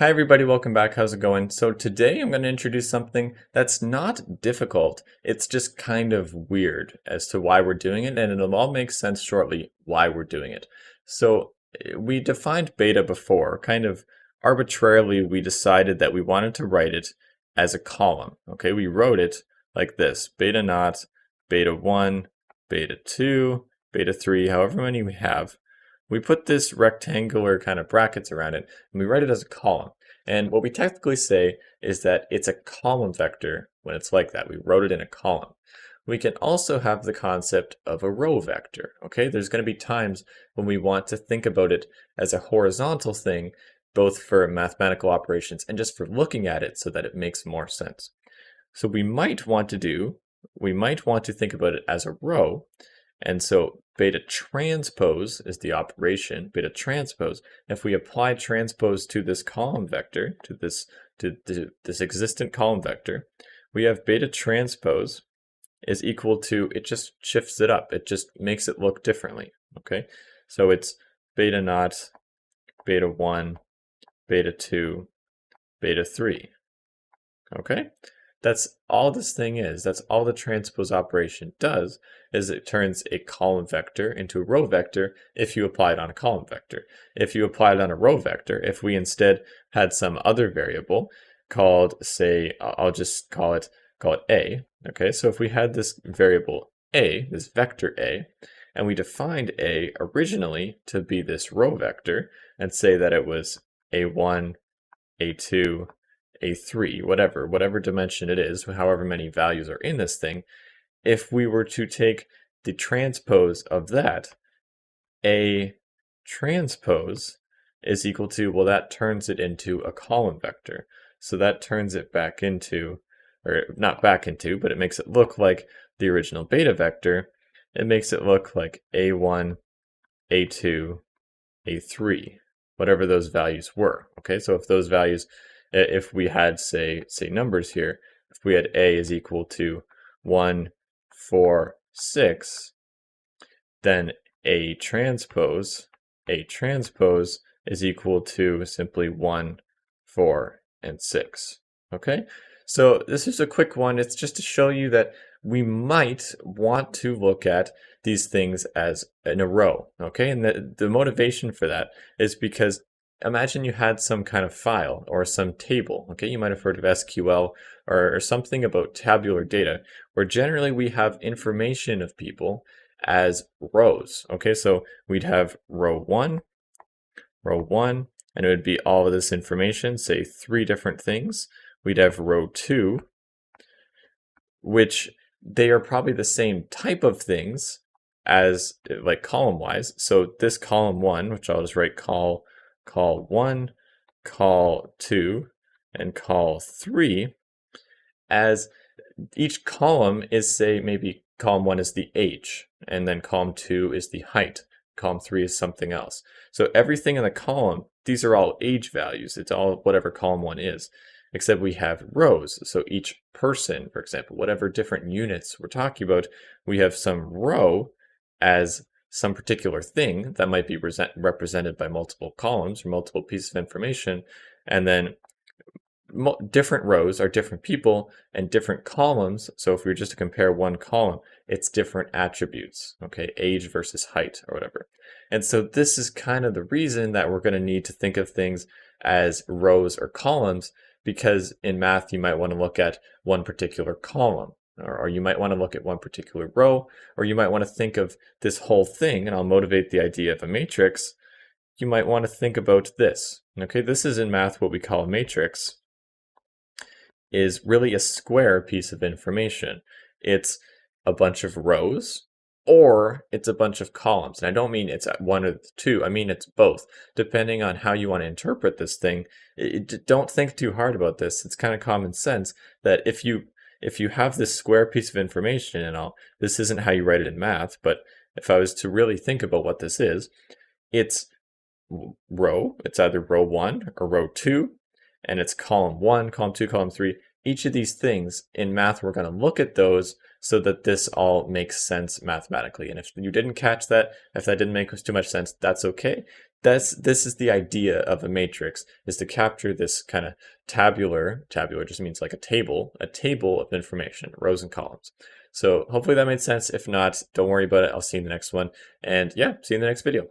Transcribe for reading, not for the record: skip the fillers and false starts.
Hi everybody, welcome back. How's it going? So today I'm going to introduce something that's not difficult. It's just kind of weird as to why we're doing it, and it'll all make sense shortly why we're doing it. So we defined beta before. Kind of arbitrarily, we decided that we wanted to write it as a column. Okay, we wrote it like this: beta naught, beta 1, beta 2, beta 3, however many we have. We put this rectangular kind of brackets around it, and we write it as a column. And what we technically say is that it's a column vector when it's like that. We wrote it in a column. We can also have the concept of a row vector. Okay, there's going to be times when we want to think about it as a horizontal thing, both for mathematical operations and just for looking at it so that it makes more sense. So we might want to think about it as a row. And so beta transpose is the operation, beta transpose. If we apply transpose to this column vector, to this existent column vector, we have beta transpose is equal to, it just shifts it up. It just makes it look differently, okay? So it's beta naught, beta 1, beta 2, beta 3, okay? That's all this thing is. That's all the transpose operation does, is it turns a column vector into a row vector if you apply it on a column vector. If you apply it on a row vector, if we instead had some other variable called, say, I'll just call it a, okay? So if we had this variable a, this vector a, and we defined a originally to be this row vector and say that it was a1, a2, a3, whatever dimension it is, however many values are in this thing, if we were to take the transpose of that, a transpose is equal to, well, that turns it into a column vector. So that turns it back into, or not back into, but it makes it look like the original beta vector. It makes it look like a1, a2, a3, whatever those values were. Okay, so if those values, if we had say numbers here, if we had a is equal to 1, 4, 6, then a transpose is equal to simply 1, 4, and 6. Okay, so this is a quick one. It's just to show you that we might want to look at these things as in a row. Okay, and the motivation for that is because imagine you had some kind of file or some table. Okay, you might have heard of SQL or something about tabular data, where generally we have information of people as rows. Okay, so we'd have row 1, and it would be all of this information, say 3 different things. We'd have row 2, which they are probably the same type of things as like column wise. So this column 1, which I'll just write call 1, call 2, and call 3, as each column is, say, maybe column 1 is the age, and then column 2 is the height, column 3 is something else. So everything in the column, these are all age values. It's all whatever column 1 is, except we have rows. So each person, for example, whatever different units we're talking about, we have some row as some particular thing that might be represented by multiple columns or multiple pieces of information, and then different rows are different people and different columns. So if we were just to compare one column, it's different attributes, okay, age versus height or whatever. And so this is kind of the reason that we're going to need to think of things as rows or columns, because in math you might want to look at one particular column, or you might want to look at one particular row, or you might want to think of this whole thing, and I'll motivate the idea of a matrix. You might want to think about this. Okay, this is in math what we call a matrix. Is really a square piece of information. It's a bunch of rows or it's a bunch of columns. And I don't mean it's one or the two, I mean it's both. Depending on how you want to interpret this thing, don't think too hard about this. It's kind of common sense that if you have this square piece of information, and this isn't how you write it in math, but if I was to really think about what this is, it's either row 1 or row 2, and it's column 1, column 2, column 3. Each of these things in math, we're going to look at those so that this all makes sense mathematically. And if you didn't catch that, if that didn't make too much sense, that's okay. this is the idea of a matrix, is to capture this kind of tabular just means like a table of information, rows and columns. So hopefully that made sense. If not, don't worry about it. I'll see you in the next one. And yeah, see you in the next video.